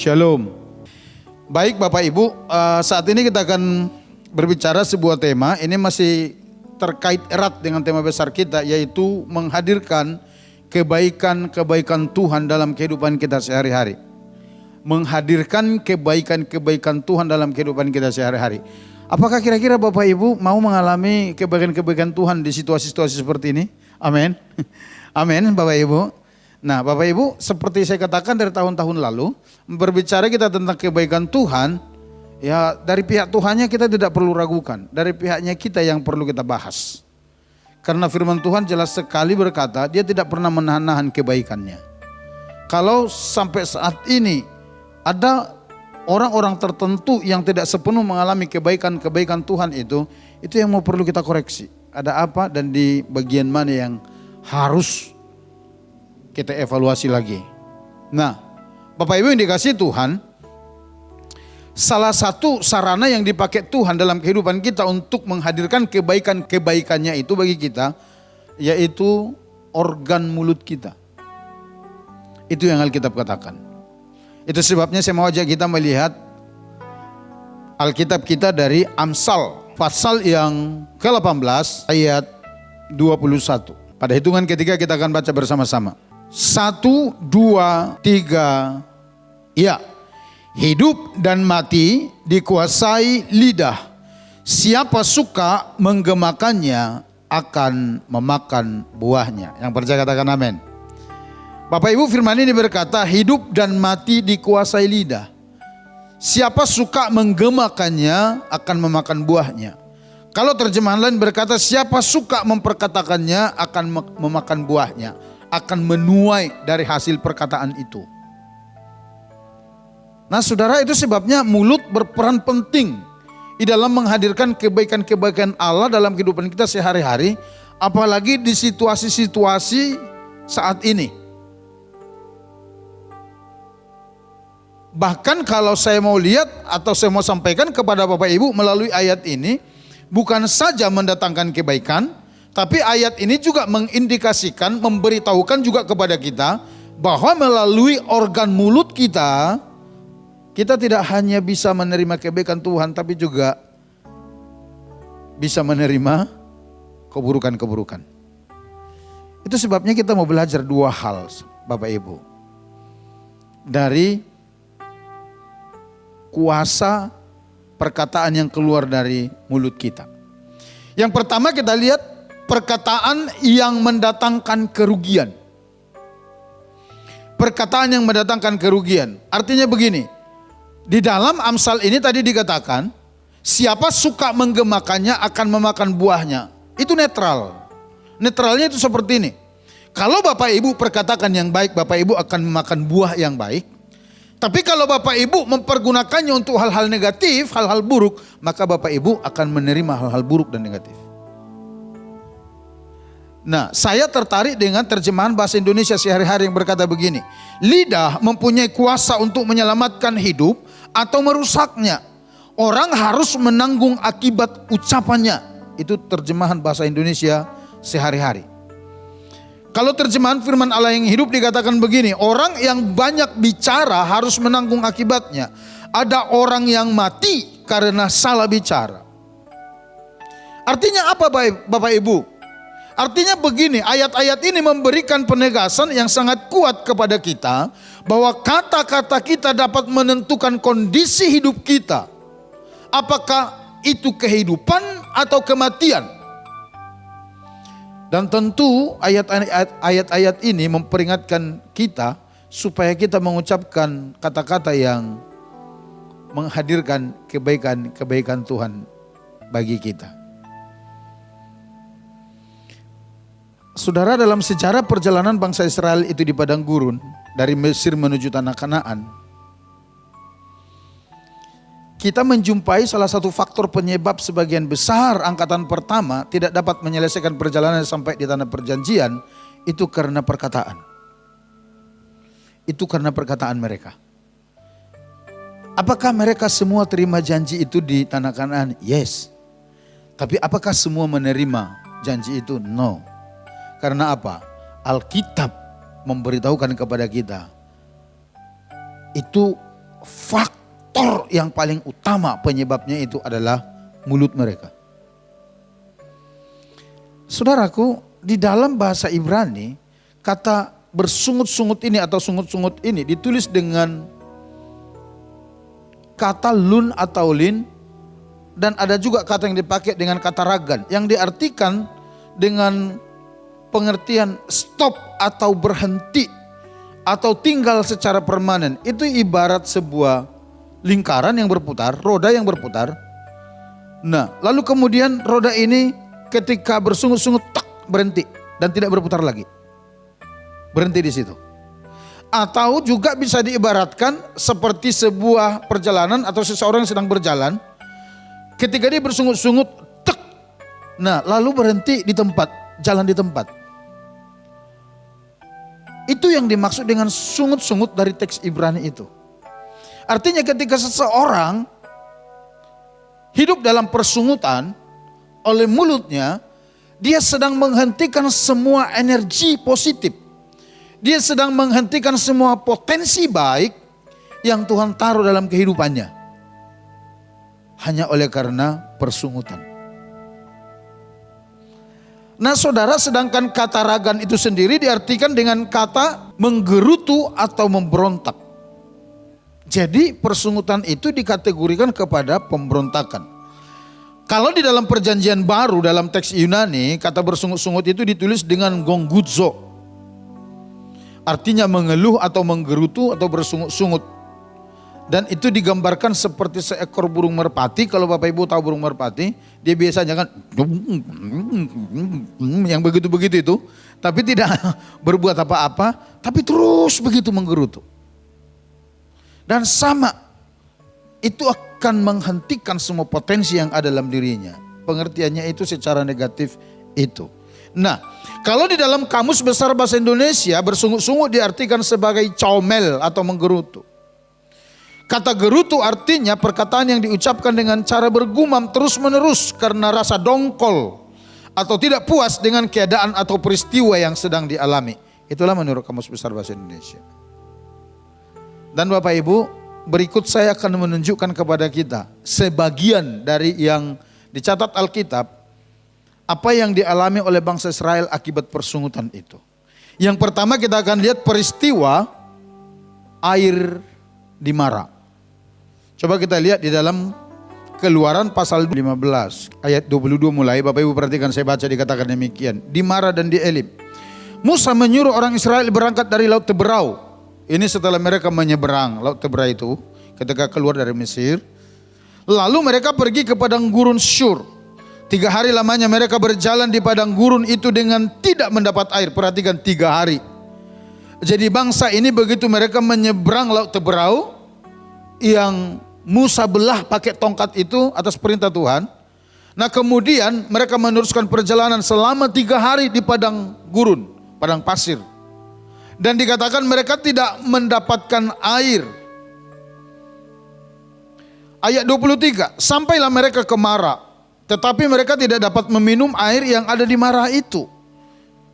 Shalom. Baik Bapak Ibu, saat ini kita akan berbicara sebuah tema. Ini masih terkait erat dengan tema besar kita, yaitu menghadirkan kebaikan-kebaikan Tuhan dalam kehidupan kita sehari-hari. Menghadirkan kebaikan-kebaikan Tuhan dalam kehidupan kita sehari-hari. Apakah kira-kira Bapak Ibu mau mengalami kebaikan-kebaikan Tuhan di situasi-situasi seperti ini? Amin. Amin Bapak Ibu. Nah Bapak Ibu, seperti saya katakan dari tahun-tahun lalu, berbicara kita tentang kebaikan Tuhan, ya dari pihak Tuhannya kita tidak perlu ragukan, dari pihaknya kita yang perlu kita bahas. Karena firman Tuhan jelas sekali berkata, dia tidak pernah menahan-nahan kebaikannya. Kalau sampai saat ini ada orang-orang tertentu yang tidak sepenuh mengalami kebaikan-kebaikan Tuhan itu yang mau perlu kita koreksi. Ada apa dan di bagian mana yang harus kita evaluasi lagi. Nah, Bapak Ibu yang dikasihi Tuhan, salah satu sarana yang dipakai Tuhan dalam kehidupan kita untuk menghadirkan kebaikan-kebaikannya itu bagi kita, yaitu organ mulut kita. Itu yang Alkitab katakan. Itu sebabnya saya mau ajak kita melihat Alkitab kita dari Amsal, pasal yang ke-18 ayat 21. Pada hitungan ketiga kita akan baca bersama-sama. 1, 2, 3, ya. Hidup dan mati dikuasai lidah. Siapa suka menggemakannya akan memakan buahnya. Yang percaya katakan amin. Bapak Ibu, firman ini berkata hidup dan mati dikuasai lidah. Siapa suka menggemakannya akan memakan buahnya. Kalau terjemahan lain berkata siapa suka memperkatakannya akan memakan buahnya. Akan menuai dari hasil perkataan itu. Nah saudara, itu sebabnya mulut berperan penting di dalam menghadirkan kebaikan-kebaikan Allah dalam kehidupan kita sehari-hari. Apalagi di situasi-situasi saat ini. Bahkan kalau saya mau lihat atau saya mau sampaikan kepada Bapak Ibu melalui ayat ini, bukan saja mendatangkan kebaikan, tapi ayat ini juga mengindikasikan, memberitahukan juga kepada kita bahwa melalui organ mulut kita, kita tidak hanya bisa menerima kebaikan Tuhan, tapi juga bisa menerima keburukan-keburukan. Itu sebabnya kita mau belajar dua hal Bapak Ibu. Dari kuasa perkataan yang keluar dari mulut kita. Yang pertama kita lihat perkataan yang mendatangkan kerugian. Perkataan yang mendatangkan kerugian. Artinya begini. Di dalam Amsal ini tadi dikatakan, siapa suka menggemakannya akan memakan buahnya. Itu netral. Netralnya itu seperti ini. Kalau Bapak Ibu perkatakan yang baik, Bapak Ibu akan memakan buah yang baik. Tapi kalau Bapak Ibu mempergunakannya untuk hal-hal negatif, hal-hal buruk, maka Bapak Ibu akan menerima hal-hal buruk dan negatif. Nah, saya tertarik dengan terjemahan bahasa Indonesia sehari-hari yang berkata begini. Lidah mempunyai kuasa untuk menyelamatkan hidup atau merusaknya. Orang harus menanggung akibat ucapannya. Itu terjemahan bahasa Indonesia sehari-hari. Kalau terjemahan firman Allah yang hidup dikatakan begini. Orang yang banyak bicara harus menanggung akibatnya. Ada orang yang mati karena salah bicara. Artinya apa Bapak Ibu? Artinya begini, ayat-ayat ini memberikan penegasan yang sangat kuat kepada kita bahwa kata-kata kita dapat menentukan kondisi hidup kita. Apakah itu kehidupan atau kematian? Dan tentu ayat-ayat ini memperingatkan kita supaya kita mengucapkan kata-kata yang menghadirkan kebaikan Tuhan bagi kita. Saudara, dalam sejarah perjalanan bangsa Israel itu di padang gurun dari Mesir menuju tanah Kanaan, kita menjumpai salah satu faktor penyebab sebagian besar angkatan pertama tidak dapat menyelesaikan perjalanan sampai di tanah perjanjian, itu karena perkataan. Itu karena perkataan mereka. Apakah mereka semua terima janji itu di tanah Kanaan? Yes. Tapi apakah semua menerima janji itu? No. Karena apa? Alkitab memberitahukan kepada kita, itu faktor yang paling utama penyebabnya itu adalah mulut mereka. Saudaraku, di dalam bahasa Ibrani, kata bersungut-sungut ini atau sungut-sungut ini ditulis dengan kata lun atau lin, dan ada juga kata yang dipakai dengan kata ragan yang diartikan dengan pengertian stop atau berhenti atau tinggal secara permanen. Itu ibarat sebuah lingkaran yang berputar, roda yang berputar. Nah, lalu kemudian roda ini ketika bersungut-sungut tak berhenti dan tidak berputar lagi. Berhenti di situ. Atau juga bisa diibaratkan seperti sebuah perjalanan atau seseorang yang sedang berjalan. Ketika dia bersungut-sungut, tek. Nah, lalu berhenti di tempat, jalan di tempat. Itu yang dimaksud dengan sungut-sungut dari teks Ibrani itu. Artinya ketika seseorang hidup dalam persungutan oleh mulutnya, dia sedang menghentikan semua energi positif. Dia sedang menghentikan semua potensi baik yang Tuhan taruh dalam kehidupannya. Hanya oleh karena persungutan. Nah saudara, sedangkan kata ragan itu sendiri diartikan dengan kata menggerutu atau memberontak. Jadi persungutan itu dikategorikan kepada pemberontakan. Kalau di dalam perjanjian baru dalam teks Yunani, kata bersungut-sungut itu ditulis dengan gonguzo. Artinya mengeluh atau menggerutu atau bersungut-sungut. Dan itu digambarkan seperti seekor burung merpati. Kalau Bapak Ibu tahu burung merpati, dia biasanya kan yang begitu-begitu itu. Tapi tidak berbuat apa-apa, tapi terus begitu menggerutu. Dan sama, itu akan menghentikan semua potensi yang ada dalam dirinya. Pengertiannya itu secara negatif itu. Nah, kalau di dalam Kamus Besar Bahasa Indonesia, bersungut-sungut diartikan sebagai comel atau menggerutu. Kata gerutu artinya perkataan yang diucapkan dengan cara bergumam terus-menerus karena rasa dongkol atau tidak puas dengan keadaan atau peristiwa yang sedang dialami. Itulah menurut Kamus Besar Bahasa Indonesia. Dan Bapak Ibu, berikut saya akan menunjukkan kepada kita sebagian dari yang dicatat Alkitab, apa yang dialami oleh bangsa Israel akibat persungutan itu. Yang pertama kita akan lihat peristiwa air di Mara. Coba kita lihat di dalam Keluaran pasal 15 ayat 22 mulai. Bapak Ibu perhatikan, saya baca, dikatakan demikian. Di Mara dan di Elim, Musa menyuruh orang Israel berangkat dari Laut Teberau. Ini setelah mereka menyeberang Laut Teberau itu ketika keluar dari Mesir. Lalu mereka pergi ke padang gurun Syur. 3 hari lamanya mereka berjalan di padang gurun itu dengan tidak mendapat air. Perhatikan, 3 hari. Jadi bangsa ini begitu mereka menyeberang Laut Teberau yang Musa belah pakai tongkat itu atas perintah Tuhan. Nah kemudian mereka meneruskan perjalanan selama 3 hari di padang gurun, padang pasir. Dan dikatakan mereka tidak mendapatkan air. Ayat 23, sampailah mereka ke Mara. Tetapi mereka tidak dapat meminum air yang ada di Mara itu.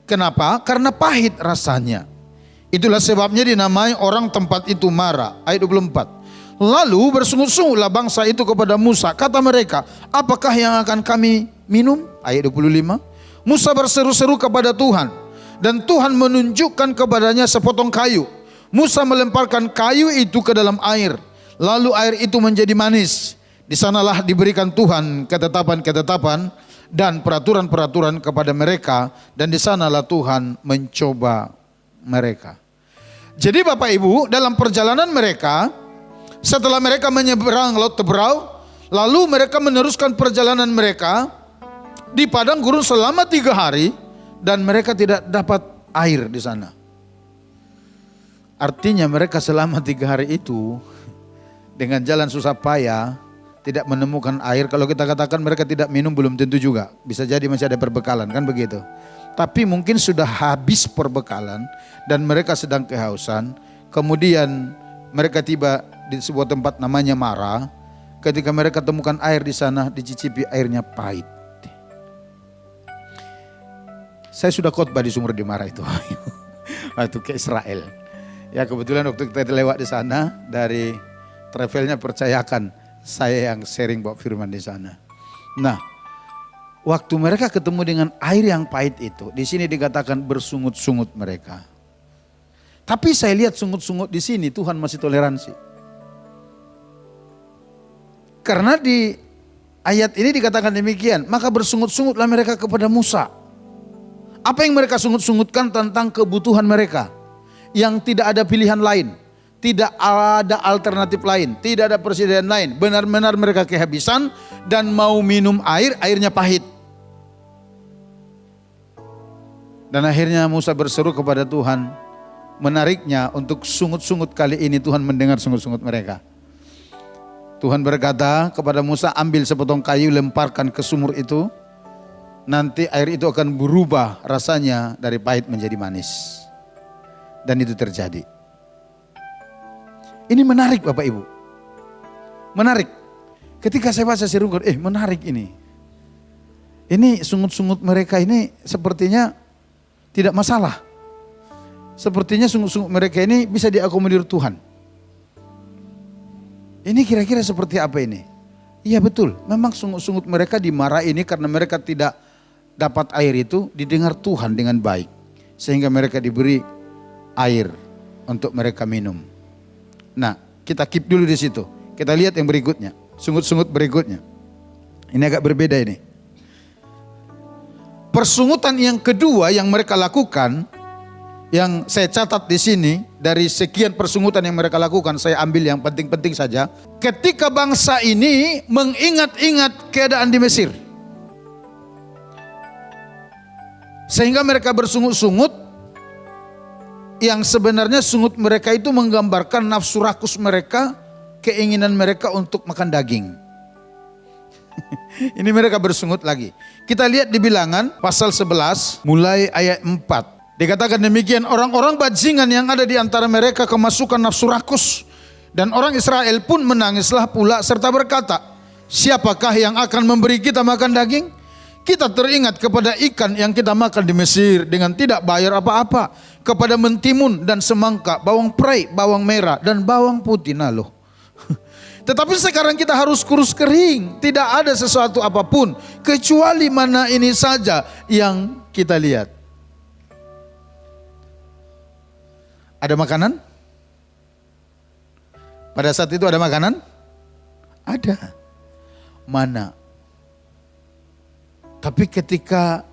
Kenapa? Karena pahit rasanya. Itulah sebabnya dinamai orang tempat itu Mara. Ayat 24. Lalu bersungut-sungutlah bangsa itu kepada Musa. Kata mereka, apakah yang akan kami minum? Ayat 25. Musa berseru-seru kepada Tuhan. Dan Tuhan menunjukkan kepadanya sepotong kayu. Musa melemparkan kayu itu ke dalam air. Lalu air itu menjadi manis. Di sanalah diberikan Tuhan ketetapan-ketetapan dan peraturan-peraturan kepada mereka, dan di sanalah Tuhan mencoba mereka. Jadi Bapak Ibu, dalam perjalanan mereka, setelah mereka menyeberang Laut Teberau, lalu mereka meneruskan perjalanan mereka di padang gurun selama 3 hari, dan mereka tidak dapat air di sana. Artinya mereka selama 3 hari itu dengan jalan susah payah, tidak menemukan air. Kalau kita katakan mereka tidak minum, belum tentu juga. Bisa jadi masih ada perbekalan, kan begitu. Tapi mungkin sudah habis perbekalan dan mereka sedang kehausan. Kemudian mereka tiba di sebuah tempat namanya Mara. Ketika mereka temukan air di sana, dicicipi, airnya pahit. Saya sudah khotbah di sumur di Mara itu. Waktu ke Israel. Ya kebetulan waktu kita lewat di sana dari travelnya percayakan saya yang sharing bawa firman di sana. Nah, waktu mereka ketemu dengan air yang pahit itu, di sini dikatakan bersungut-sungut mereka. Tapi saya lihat sungut-sungut di sini Tuhan masih toleransi. Karena di ayat ini dikatakan demikian, maka bersungut-sungutlah mereka kepada Musa. Apa yang mereka sungut-sungutkan tentang kebutuhan mereka yang tidak ada pilihan lain, tidak ada alternatif lain, tidak ada persediaan lain. Benar-benar mereka kehabisan dan mau minum air, airnya pahit. Dan akhirnya Musa berseru kepada Tuhan, menariknya untuk sungut-sungut kali ini Tuhan mendengar sungut-sungut mereka. Tuhan berkata kepada Musa, ambil sepotong kayu, lemparkan ke sumur itu. Nanti air itu akan berubah rasanya dari pahit menjadi manis. Dan itu terjadi. Ini menarik Bapak Ibu. Menarik. Ketika saya baca Sirukun, menarik ini. Ini sungut-sungut mereka ini sepertinya tidak masalah. Sepertinya sungut-sungut mereka ini bisa diakomodir Tuhan. Ini kira-kira seperti apa ini? Iya betul, memang sungut-sungut mereka dimarah ini karena mereka tidak dapat air itu didengar Tuhan dengan baik. Sehingga mereka diberi air untuk mereka minum. Nah, kita keep dulu di situ. Kita lihat yang berikutnya, sungut-sungut berikutnya. Ini agak berbeda ini. Persungutan yang kedua yang mereka lakukan, yang saya catat di sini, dari sekian persungutan yang mereka lakukan, saya ambil yang penting-penting saja. Ketika bangsa ini mengingat-ingat keadaan di Mesir. Sehingga mereka bersungut-sungut, yang sebenarnya sungut mereka itu menggambarkan nafsu rakus mereka, keinginan mereka untuk makan daging. Ini mereka bersungut lagi. Kita lihat di Bilangan pasal 11 mulai ayat 4. Dikatakan demikian, orang-orang bajingan yang ada di antara mereka kemasukan nafsu rakus. Dan orang Israel pun menangislah pula serta berkata, siapakah yang akan memberi kita makan daging? Kita teringat kepada ikan yang kita makan di Mesir dengan tidak bayar apa-apa. Kepada mentimun dan semangka, bawang prei, bawang merah dan bawang putih. Nah loh. Tetapi sekarang kita harus kurus kering. Tidak ada sesuatu apapun kecuali mana ini saja yang kita lihat. Ada makanan? Pada saat itu ada makanan? Ada. Mana? Tapi ketika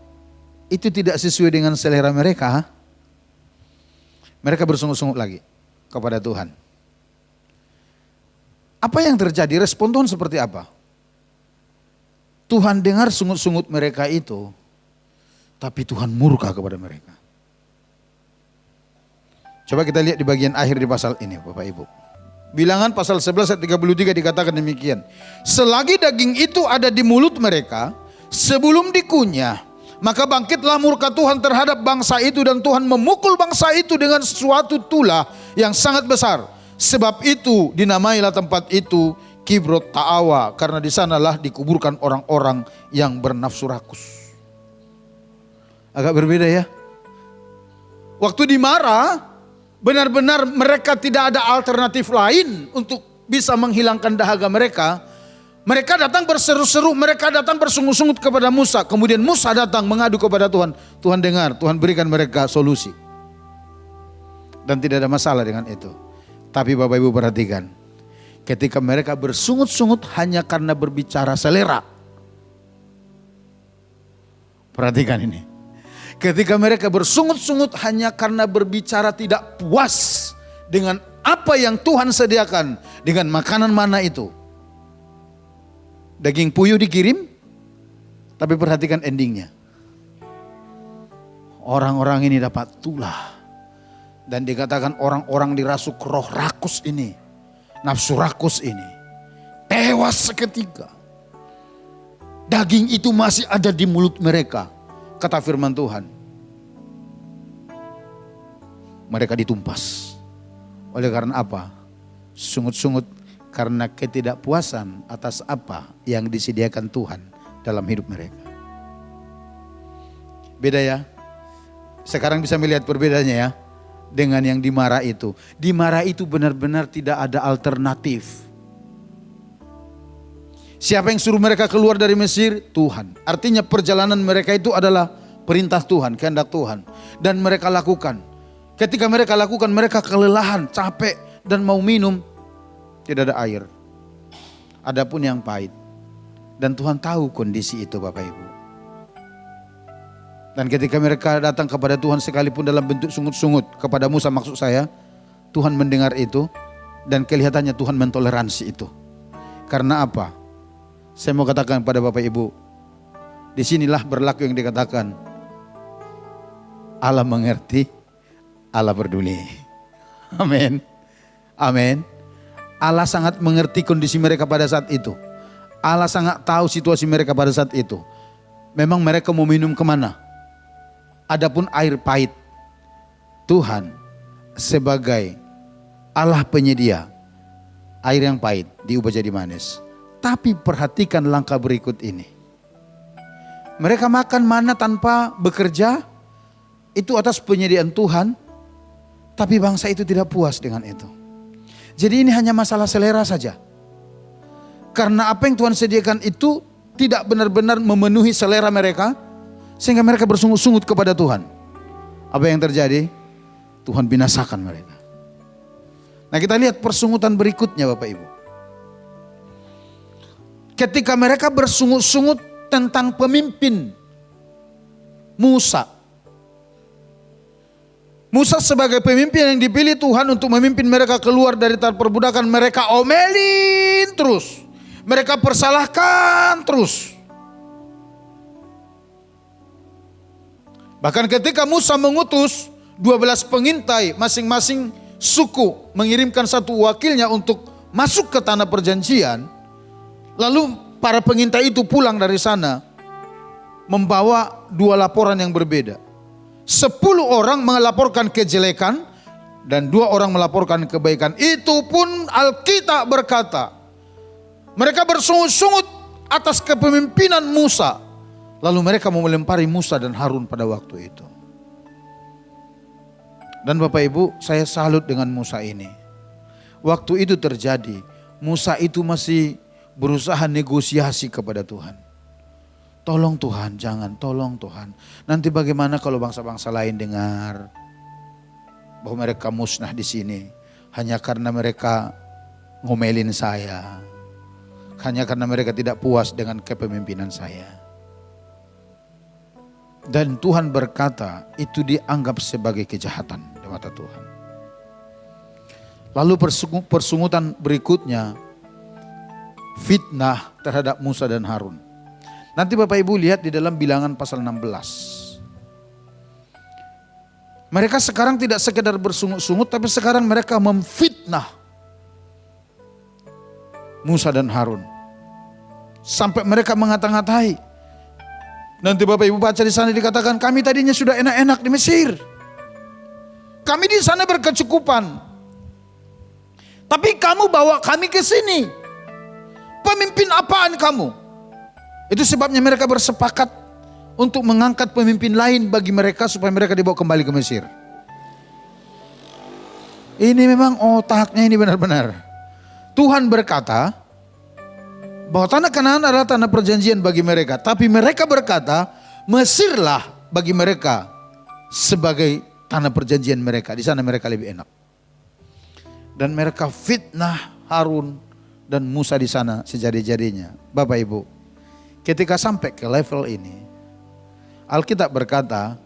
itu tidak sesuai dengan selera mereka, mereka bersungut-sungut lagi kepada Tuhan. Apa yang terjadi? Respon Tuhan seperti apa? Tuhan dengar sungut-sungut mereka itu, tapi Tuhan murka kepada mereka. Coba kita lihat di bagian akhir di pasal ini Bapak Ibu. Bilangan pasal 11 ayat 33 dikatakan demikian. Selagi daging itu ada di mulut mereka, sebelum dikunyah, maka bangkitlah murka Tuhan terhadap bangsa itu dan Tuhan memukul bangsa itu dengan suatu tulah yang sangat besar. Sebab itu dinamailah tempat itu Kibrot Ta'awa, karena di sanalah dikuburkan orang-orang yang bernafsu rakus. Agak berbeda ya. Waktu dimarah, benar-benar mereka tidak ada alternatif lain untuk bisa menghilangkan dahaga mereka. Mereka datang berseru-seru, mereka datang bersungut-sungut kepada Musa. Kemudian Musa datang mengadu kepada Tuhan. Tuhan dengar, Tuhan berikan mereka solusi. Dan tidak ada masalah dengan itu. Tapi Bapak Ibu perhatikan, ketika mereka bersungut-sungut hanya karena berbicara selera. Perhatikan ini. Ketika mereka bersungut-sungut hanya karena berbicara tidak puas dengan apa yang Tuhan sediakan, dengan makanan mana itu. Daging puyuh dikirim, tapi perhatikan endingnya. Orang-orang ini dapat tulah. Dan dikatakan orang-orang dirasuk roh rakus ini, nafsu rakus ini, tewas seketika. Daging itu masih ada di mulut mereka, kata firman Tuhan. Mereka ditumpas. Oleh karena apa? Sungut-sungut karena ketidakpuasan atas apa yang disediakan Tuhan dalam hidup mereka. Beda ya. Sekarang bisa melihat perbedaannya ya. Dengan yang dimarah itu. Dimarah itu benar-benar tidak ada alternatif. Siapa yang suruh mereka keluar dari Mesir? Tuhan. Artinya perjalanan mereka itu adalah perintah Tuhan, kehendak Tuhan. Dan mereka lakukan. Ketika mereka lakukan, mereka kelelahan, capek dan mau minum. Tidak ada air. Adapun yang pahit. Dan Tuhan tahu kondisi itu Bapak Ibu. Dan ketika mereka datang kepada Tuhan sekalipun dalam bentuk sungut-sungut. Kepada Musa maksud saya. Tuhan mendengar itu. Dan kelihatannya Tuhan mentoleransi itu. Karena apa? Saya mau katakan pada Bapak Ibu, disinilah berlaku yang dikatakan, Allah mengerti, Allah peduli. Amin. Amin. Allah sangat mengerti kondisi mereka pada saat itu. Allah sangat tahu situasi mereka pada saat itu. Memang mereka mau minum kemana? Adapun air pahit, Tuhan sebagai Allah penyedia, air yang pahit diubah jadi manis. Tapi perhatikan langkah berikut ini. Mereka makan mana tanpa bekerja, itu atas penyediaan Tuhan. Tapi bangsa itu tidak puas dengan itu. Jadi ini hanya masalah selera saja. Karena apa yang Tuhan sediakan itu tidak benar-benar memenuhi selera mereka. Sehingga mereka bersungut-sungut kepada Tuhan. Apa yang terjadi? Tuhan binasakan mereka. Nah kita lihat persungutan berikutnya Bapak Ibu. Ketika mereka bersungut-sungut tentang pemimpin Musa. Musa sebagai pemimpin yang dipilih Tuhan untuk memimpin mereka keluar dari tanah perbudakan. Mereka omelin terus. Mereka persalahkan terus. Bahkan ketika Musa mengutus 12 pengintai masing-masing suku mengirimkan satu wakilnya untuk masuk ke tanah perjanjian. Lalu para pengintai itu pulang dari sana membawa 2 laporan yang berbeda. 10 orang melaporkan kejelekan dan 2 orang melaporkan kebaikan. Itu pun Alkitab berkata, mereka bersungut-sungut atas kepemimpinan Musa. Lalu mereka mau melempari Musa dan Harun pada waktu itu. Dan Bapak Ibu, saya salut dengan Musa ini. Waktu itu terjadi, Musa itu masih berusaha negosiasi kepada Tuhan. Tolong Tuhan, jangan, tolong Tuhan. Nanti bagaimana kalau bangsa-bangsa lain dengar bahwa mereka musnah di sini hanya karena mereka ngomelin saya. Hanya karena mereka tidak puas dengan kepemimpinan saya. Dan Tuhan berkata, itu dianggap sebagai kejahatan di mata Tuhan. Lalu persungutan berikutnya, fitnah terhadap Musa dan Harun. Nanti Bapak Ibu lihat di dalam Bilangan pasal 16. Mereka sekarang tidak sekedar bersungut-sungut, tapi sekarang mereka memfitnah Musa dan Harun. Sampai mereka mengata-ngatai. Nanti Bapak Ibu baca di sana dikatakan, kami tadinya sudah enak-enak di Mesir. Kami di sana berkecukupan. Tapi kamu bawa kami ke sini. Pemimpin apaan kamu? Itu sebabnya mereka bersepakat untuk mengangkat pemimpin lain bagi mereka supaya mereka dibawa kembali ke Mesir. Ini memang otaknya ini benar-benar. Tuhan berkata bahwa tanah Kanaan adalah tanah perjanjian bagi mereka. Tapi mereka berkata Mesirlah bagi mereka sebagai tanah perjanjian mereka. Di sana mereka lebih enak. Dan mereka fitnah Harun dan Musa di sana sejadi-jadinya. Bapak Ibu, ketika sampai ke level ini, Alkitab berkata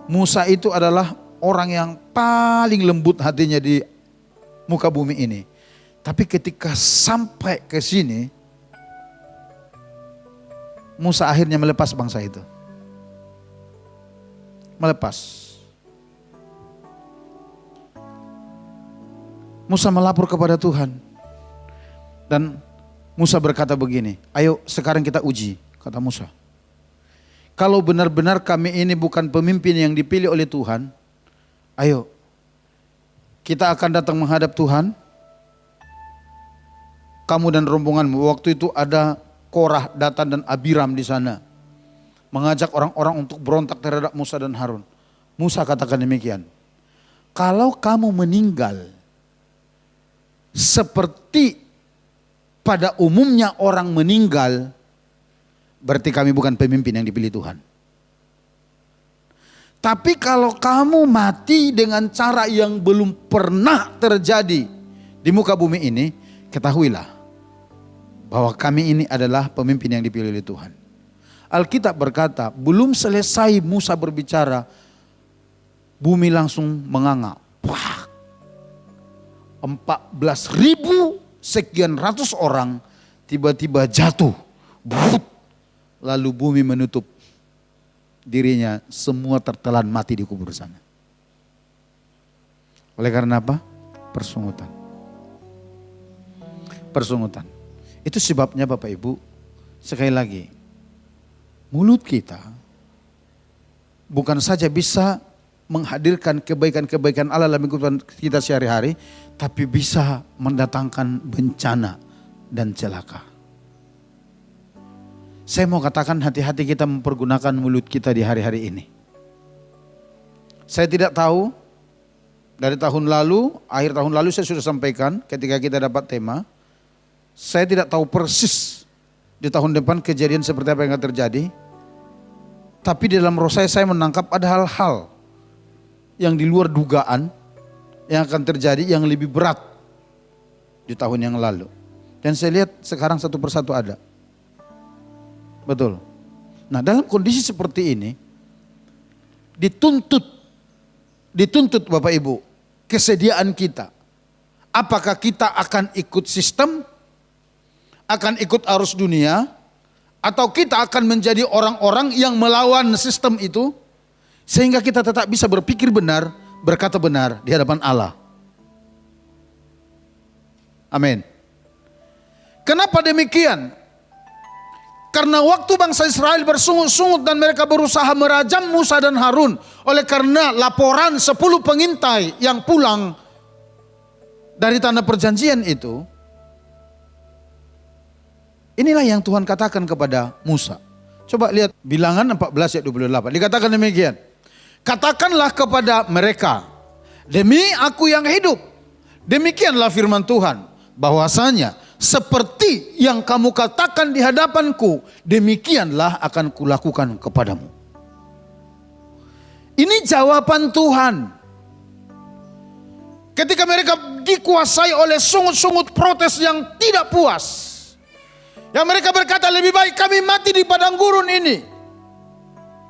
Musa itu adalah orang yang paling lembut hatinya di muka bumi ini. Tapi ketika sampai ke sini, Musa akhirnya melepas bangsa itu. Melepas. Musa melapor kepada Tuhan. Dan Musa berkata begini, ayo sekarang kita uji, kata Musa. Kalau benar-benar kami ini bukan pemimpin yang dipilih oleh Tuhan, ayo kita akan datang menghadap Tuhan. Kamu dan rombonganmu, waktu itu ada Korah, Datan dan Abiram di sana. Mengajak orang-orang untuk berontak terhadap Musa dan Harun. Musa katakan demikian, kalau kamu meninggal seperti pada umumnya orang meninggal, berarti kami bukan pemimpin yang dipilih Tuhan. Tapi kalau kamu mati dengan cara yang belum pernah terjadi di muka bumi ini, ketahuilah bahwa kami ini adalah pemimpin yang dipilih oleh Tuhan. Alkitab berkata, belum selesai Musa berbicara, bumi langsung menganga. 14.000 sekian ratus orang tiba-tiba jatuh. Lalu bumi menutup dirinya, semua tertelan mati di kubur sana. Oleh karena apa? Persungutan. Persungutan. Itu sebabnya Bapak Ibu, sekali lagi, mulut kita bukan saja bisa menghadirkan kebaikan-kebaikan Allah dalam kehidupan kita sehari-hari, tapi bisa mendatangkan bencana dan celaka. Saya mau katakan hati-hati kita mempergunakan mulut kita di hari-hari ini. Saya tidak tahu, dari tahun lalu, akhir tahun lalu saya sudah sampaikan ketika kita dapat tema, saya tidak tahu persis di tahun depan kejadian seperti apa yang akan terjadi. Tapi di dalam roh saya menangkap ada hal-hal yang di luar dugaan yang akan terjadi yang lebih berat di tahun yang lalu. Dan saya lihat sekarang satu persatu ada. Betul. Nah, dalam kondisi seperti ini dituntut Bapak Ibu kesediaan kita. Apakah kita akan ikut sistem, akan ikut arus dunia, atau kita akan menjadi orang-orang yang melawan sistem itu, sehingga kita tetap bisa berpikir benar, berkata benar di hadapan Allah. Amin. Kenapa demikian? Karena waktu bangsa Israel bersungut-sungut dan mereka berusaha merajam Musa dan Harun. Oleh karena laporan 10 pengintai yang pulang dari tanah perjanjian itu. Inilah yang Tuhan katakan kepada Musa. Coba lihat Bilangan 14 ayat 28. Dikatakan demikian. Katakanlah kepada mereka, demi aku yang hidup, demikianlah firman Tuhan, bahwasanya seperti yang kamu katakan di hadapanku, demikianlah akan kulakukan kepadamu. Ini jawaban Tuhan. Ketika mereka dikuasai oleh sungut-sungut protes yang tidak puas, yang mereka berkata lebih baik kami mati di padang gurun ini.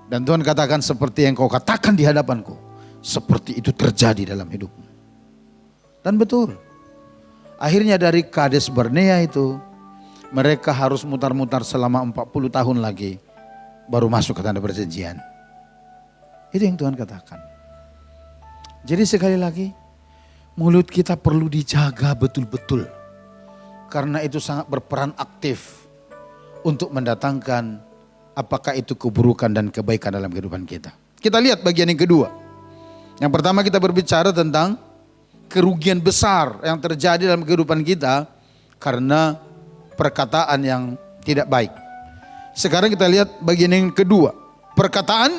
Dan Tuhan katakan seperti yang kau katakan di hadapanku, seperti itu terjadi dalam hidupmu. Dan betul. Akhirnya dari Kades Barnea itu mereka harus mutar-mutar selama 40 tahun lagi baru masuk ke tanah perjanjian. Itu yang Tuhan katakan. Jadi sekali lagi mulut kita perlu dijaga betul-betul. Karena itu sangat berperan aktif untuk mendatangkan apakah itu keburukan dan kebaikan dalam kehidupan kita. Kita lihat bagian yang kedua. Yang pertama kita berbicara tentang kerugian besar yang terjadi dalam kehidupan kita karena perkataan yang tidak baik. Sekarang kita lihat bagian yang kedua. Perkataan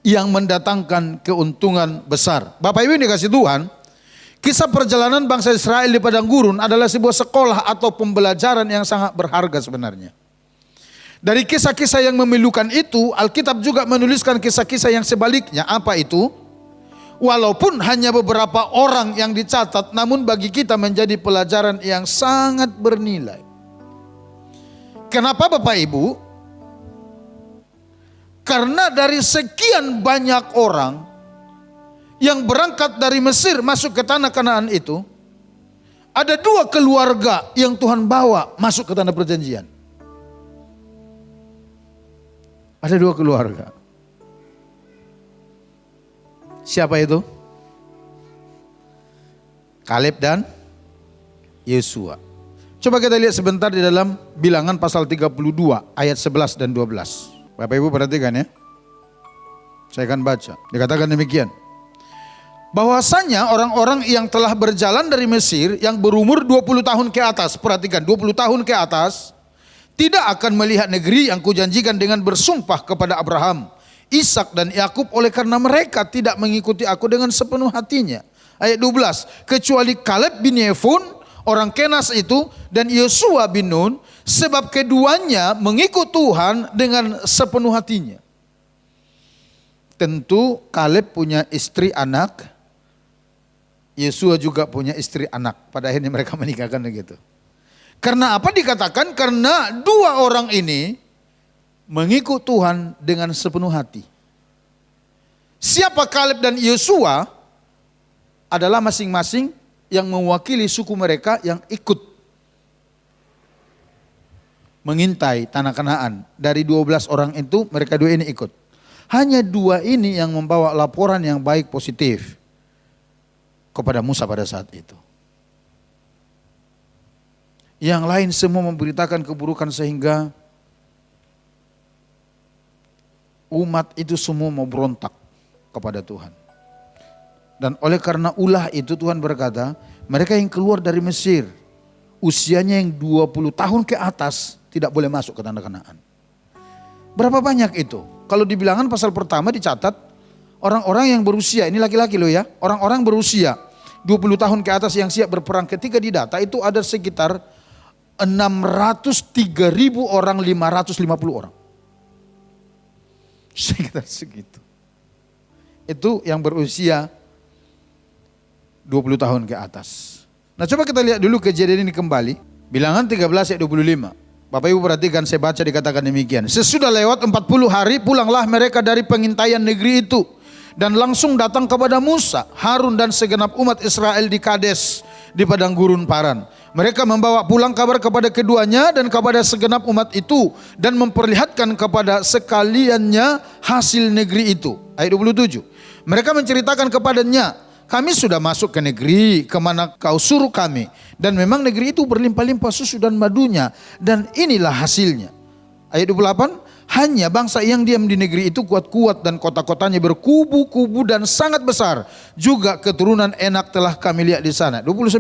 yang mendatangkan keuntungan besar. Bapak Ibu yang dikasih Tuhan, kisah perjalanan bangsa Israel di padang gurun adalah sebuah sekolah atau pembelajaran yang sangat berharga sebenarnya. Dari kisah-kisah yang memilukan itu, Alkitab juga menuliskan kisah-kisah yang sebaliknya. Apa itu? Walaupun hanya beberapa orang yang dicatat, namun bagi kita menjadi pelajaran yang sangat bernilai. Kenapa Bapak Ibu? Karena dari sekian banyak orang yang berangkat dari Mesir masuk ke tanah Kanaan itu, ada 2 keluarga yang Tuhan bawa masuk ke tanah perjanjian. Ada 2 keluarga. Siapa itu? Kaleb dan Yosua. Coba kita lihat sebentar di dalam Bilangan pasal 32 ayat 11 dan 12. Bapak Ibu perhatikan ya. Saya akan baca. Dikatakan demikian. Bahwasanya orang-orang yang telah berjalan dari Mesir yang berumur 20 tahun ke atas. Perhatikan 20 tahun ke atas. Tidak akan melihat negeri yang kujanjikan dengan bersumpah kepada Abraham, Ishak dan Yakub, oleh karena mereka tidak mengikuti aku dengan sepenuh hatinya. Ayat 12, kecuali Kaleb bin Yefun orang Kenas itu dan Yosua bin Nun, sebab keduanya mengikut Tuhan dengan sepenuh hatinya. Tentu Kaleb punya istri anak, Yosua juga punya istri anak. Pada akhirnya mereka menikahkan begitu. Karena apa dikatakan? Karena dua orang ini mengikut Tuhan dengan sepenuh hati. Siapa Kaleb dan Yosua adalah masing-masing yang mewakili suku mereka yang ikut mengintai tanah Kanaan. Dari 12 orang itu mereka dua ini ikut. Hanya dua ini yang membawa laporan yang baik positif kepada Musa pada saat itu. Yang lain semua memberitakan keburukan sehingga umat itu semua mau berontak kepada Tuhan. Dan oleh karena ulah itu Tuhan berkata, mereka yang keluar dari Mesir, usianya yang 20 tahun ke atas tidak boleh masuk ke tanah Kanaan. Berapa banyak itu? Kalau di Bilangan pasal pertama dicatat, orang-orang yang berusia, ini laki-laki loh ya, orang-orang berusia 20 tahun ke atas yang siap berperang, ketika didata itu ada sekitar 603.000 orang, 550 orang. Sekitar segitu. Itu yang berusia 20 tahun ke atas. Nah coba kita lihat dulu kejadian ini kembali. Bilangan 13 ayat 25. Bapak Ibu perhatikan, saya baca dikatakan demikian. Sesudah lewat 40 hari pulanglah mereka dari pengintaian negeri itu. Dan langsung datang kepada Musa, Harun dan segenap umat Israel di Kades di padang gurun Paran. Mereka membawa pulang kabar kepada keduanya dan kepada segenap umat itu. Dan memperlihatkan kepada sekaliannya hasil negeri itu. Ayat 27. Mereka menceritakan kepadanya, kami sudah masuk ke negeri kemana kau suruh kami. Dan memang negeri itu berlimpah-limpah susu dan madunya. Dan inilah hasilnya. Ayat 28. Hanya bangsa yang diam di negeri itu kuat-kuat dan kota-kotanya berkubu-kubu dan sangat besar. Juga keturunan Enak telah kami lihat di sana. 29.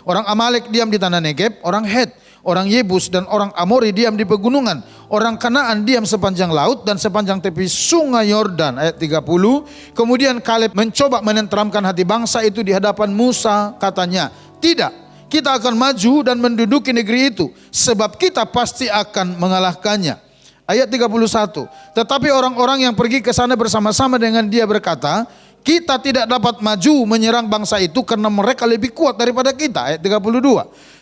Orang Amalek diam di tanah Negeb, orang Het, orang Yebus dan orang Amori diam di pegunungan. Orang Kanaan diam sepanjang laut dan sepanjang tepi sungai Yordan. Ayat 30. Kemudian Kaleb mencoba menenteramkan hati bangsa itu di hadapan Musa. Katanya, tidak, kita akan maju dan menduduki negeri itu, sebab kita pasti akan mengalahkannya. Ayat 31. Tetapi orang-orang yang pergi ke sana bersama-sama dengan dia berkata, kita tidak dapat maju menyerang bangsa itu karena mereka lebih kuat daripada kita. Ayat 32.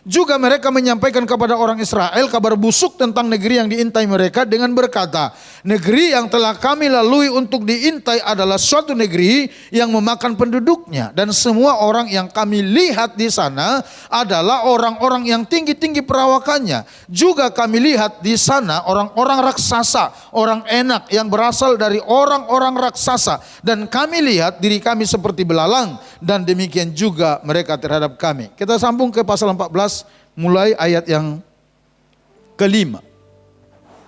Juga mereka menyampaikan kepada orang Israel kabar busuk tentang negeri yang diintai mereka dengan berkata, negeri yang telah kami lalui untuk diintai adalah suatu negeri yang memakan penduduknya. Dan semua orang yang kami lihat di sana adalah orang-orang yang tinggi-tinggi perawakannya. Juga kami lihat di sana orang-orang raksasa, orang Enak yang berasal dari orang-orang raksasa. Dan kami lihat diri kami seperti belalang, dan demikian juga mereka terhadap kami. Kita sambung ke pasal 14 mulai ayat yang kelima.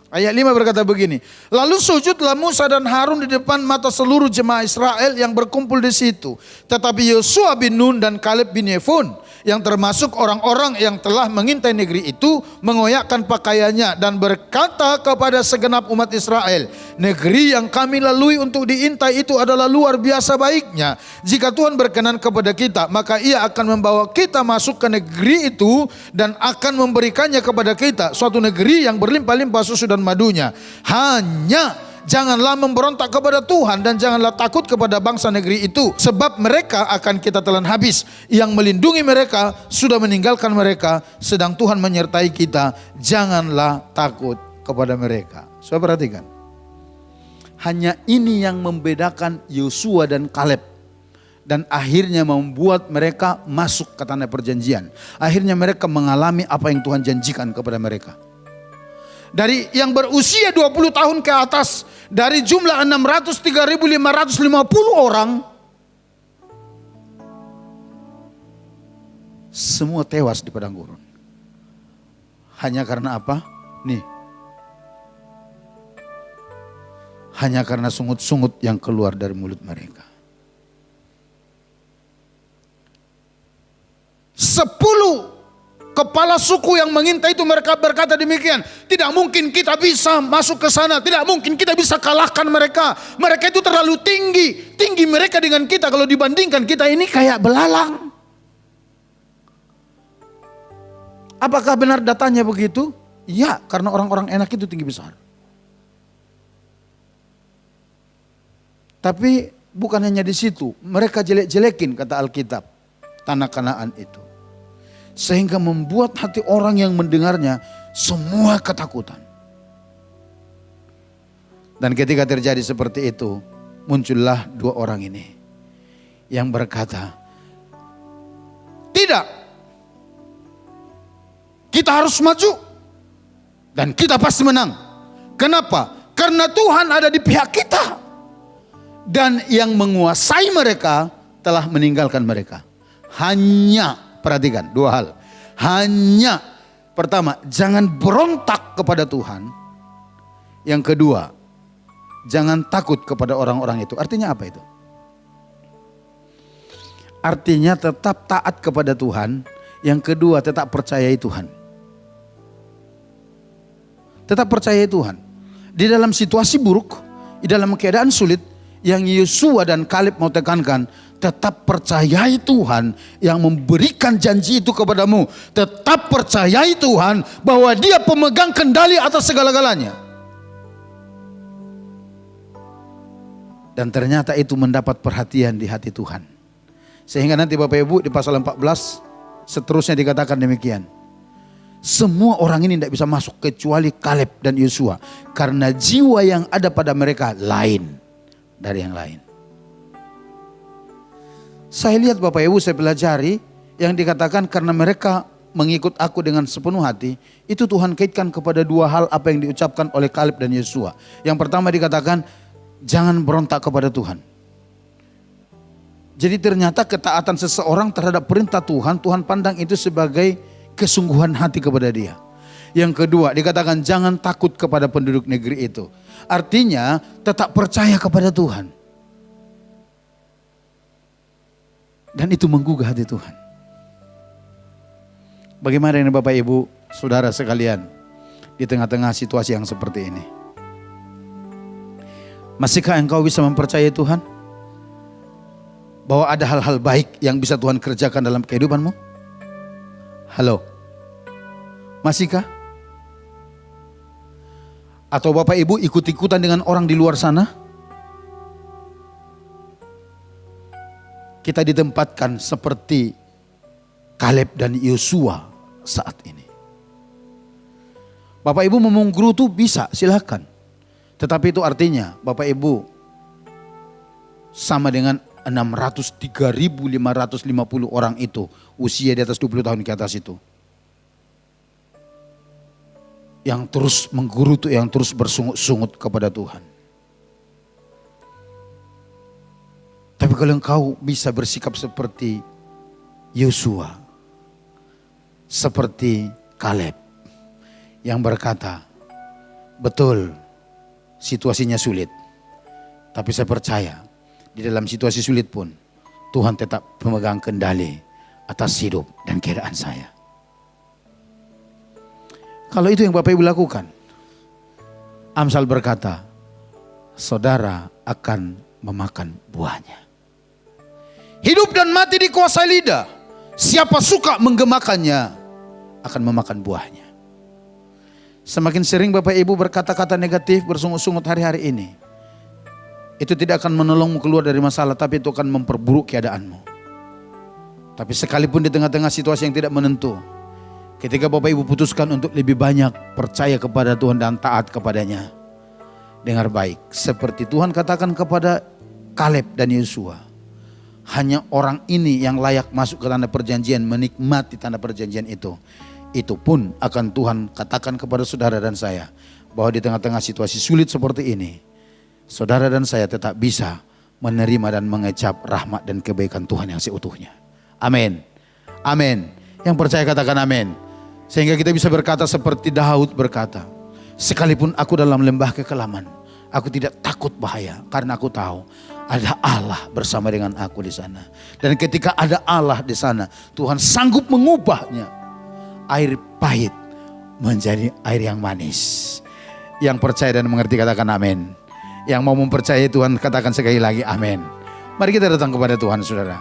Ayat 5 berkata begini. Lalu sujudlah Musa dan Harun di depan mata seluruh jemaah Israel yang berkumpul di situ. Tetapi Yosua bin Nun dan Kaleb bin Yefun yang termasuk orang-orang yang telah mengintai negeri itu mengoyakkan pakaiannya dan berkata kepada segenap umat Israel, negeri yang kami lalui untuk diintai itu adalah luar biasa baiknya. Jika Tuhan berkenan kepada kita, maka ia akan membawa kita masuk ke negeri itu dan akan memberikannya kepada kita, suatu negeri yang berlimpah-limpah susu dan madunya. Hanya janganlah memberontak kepada Tuhan dan janganlah takut kepada bangsa negeri itu, sebab mereka akan kita telan habis. Yang melindungi mereka sudah meninggalkan mereka, sedang Tuhan menyertai kita. Janganlah takut kepada mereka. Saudara perhatikan. Hanya ini yang membedakan Yosua dan Kaleb. Dan akhirnya membuat mereka masuk ke tanah perjanjian. Akhirnya mereka mengalami apa yang Tuhan janjikan kepada mereka. Dari yang berusia 20 tahun ke atas, dari jumlah 603.550 orang, semua tewas di padang gurun. Hanya karena apa? Nih. Hanya karena sungut-sungut yang keluar dari mulut mereka. 10 kepala suku yang mengintai itu mereka berkata demikian, tidak mungkin kita bisa masuk ke sana, tidak mungkin kita bisa kalahkan mereka. Mereka itu terlalu tinggi, tinggi mereka dengan kita, kalau dibandingkan kita ini kayak belalang. Apakah benar datanya begitu? Ya, karena orang-orang enak itu tinggi besar. Tapi bukan hanya di situ, mereka jelek-jelekin kata Alkitab, tanah Kanaan itu. Sehingga membuat hati orang yang mendengarnya semua ketakutan. Dan ketika terjadi seperti itu, muncullah dua orang ini yang berkata, tidak, kita harus maju dan kita pasti menang. Kenapa? Karena Tuhan ada di pihak kita. Dan yang menguasai mereka telah meninggalkan mereka. Hanya, perhatikan dua hal. Hanya, pertama, jangan berontak kepada Tuhan. Yang kedua, jangan takut kepada orang-orang itu. Artinya apa itu? Artinya tetap taat kepada Tuhan. Yang kedua, tetap percayai Tuhan. Tetap percayai Tuhan. Di dalam situasi buruk, di dalam keadaan sulit, yang Yosua dan Kaleb mau tekankan, tetap percayai Tuhan yang memberikan janji itu kepadamu. Tetap percayai Tuhan bahwa Dia pemegang kendali atas segala-galanya. Dan ternyata itu mendapat perhatian di hati Tuhan. Sehingga nanti Bapak Ibu di pasal 14 seterusnya dikatakan demikian. Semua orang ini tidak bisa masuk kecuali Kaleb dan Yosua. Karena jiwa yang ada pada mereka lain dari yang lain. Saya lihat Bapak Ibu, saya pelajari yang dikatakan karena mereka mengikut aku dengan sepenuh hati. Itu Tuhan kaitkan kepada dua hal apa yang diucapkan oleh Kaleb dan Yosua. Yang pertama dikatakan jangan berontak kepada Tuhan. Jadi ternyata ketaatan seseorang terhadap perintah Tuhan, Tuhan pandang itu sebagai kesungguhan hati kepada dia. Yang kedua dikatakan jangan takut kepada penduduk negeri itu. Artinya tetap percaya kepada Tuhan. Dan itu menggugah hati Tuhan. Bagaimana ini Bapak Ibu, saudara sekalian, di tengah-tengah situasi yang seperti ini? Masihkah engkau bisa mempercayai Tuhan? Bahwa ada hal-hal baik yang bisa Tuhan kerjakan dalam kehidupanmu? Halo? Masihkah? Atau Bapak Ibu ikut-ikutan dengan orang di luar sana? Kita ditempatkan seperti Kaleb dan Yosua saat ini. Bapak Ibu mau menggerutu bisa, silakan. Tetapi itu artinya Bapak Ibu sama dengan 603.550 orang itu usia di atas 20 tahun ke atas itu. Yang terus menggerutu, yang terus bersungut-sungut kepada Tuhan. Tapi kalau engkau bisa bersikap seperti Yosua, seperti Kaleb yang berkata, betul situasinya sulit, tapi saya percaya di dalam situasi sulit pun Tuhan tetap memegang kendali atas hidup dan keadaan saya. Kalau itu yang Bapak Ibu lakukan, Amsal berkata, saudara akan memakan buahnya. Hidup dan mati dikuasai lidah. Siapa suka menggemakannya akan memakan buahnya. Semakin sering Bapak Ibu berkata-kata negatif, bersungut-sungut hari-hari ini, itu tidak akan menolongmu keluar dari masalah, tapi itu akan memperburuk keadaanmu. Tapi sekalipun di tengah-tengah situasi yang tidak menentu, ketika Bapak Ibu putuskan untuk lebih banyak percaya kepada Tuhan dan taat kepadanya, dengar baik, seperti Tuhan katakan kepada Kaleb dan Yosua, hanya orang ini yang layak masuk ke tanah perjanjian, menikmati tanah perjanjian itu. Itu pun akan Tuhan katakan kepada saudara dan saya, bahwa di tengah-tengah situasi sulit seperti ini, saudara dan saya tetap bisa menerima dan mengecap rahmat dan kebaikan Tuhan yang seutuhnya. Amin. Amin. Yang percaya katakan amin. Sehingga kita bisa berkata seperti Daud berkata, sekalipun aku dalam lembah kekelaman, aku tidak takut bahaya, karena aku tahu ada Allah bersama dengan aku di sana. Dan ketika ada Allah di sana, Tuhan sanggup mengubahnya air pahit menjadi air yang manis. Yang percaya dan mengerti katakan amin. Yang mau mempercayai Tuhan katakan sekali lagi amin. Mari kita datang kepada Tuhan, saudara.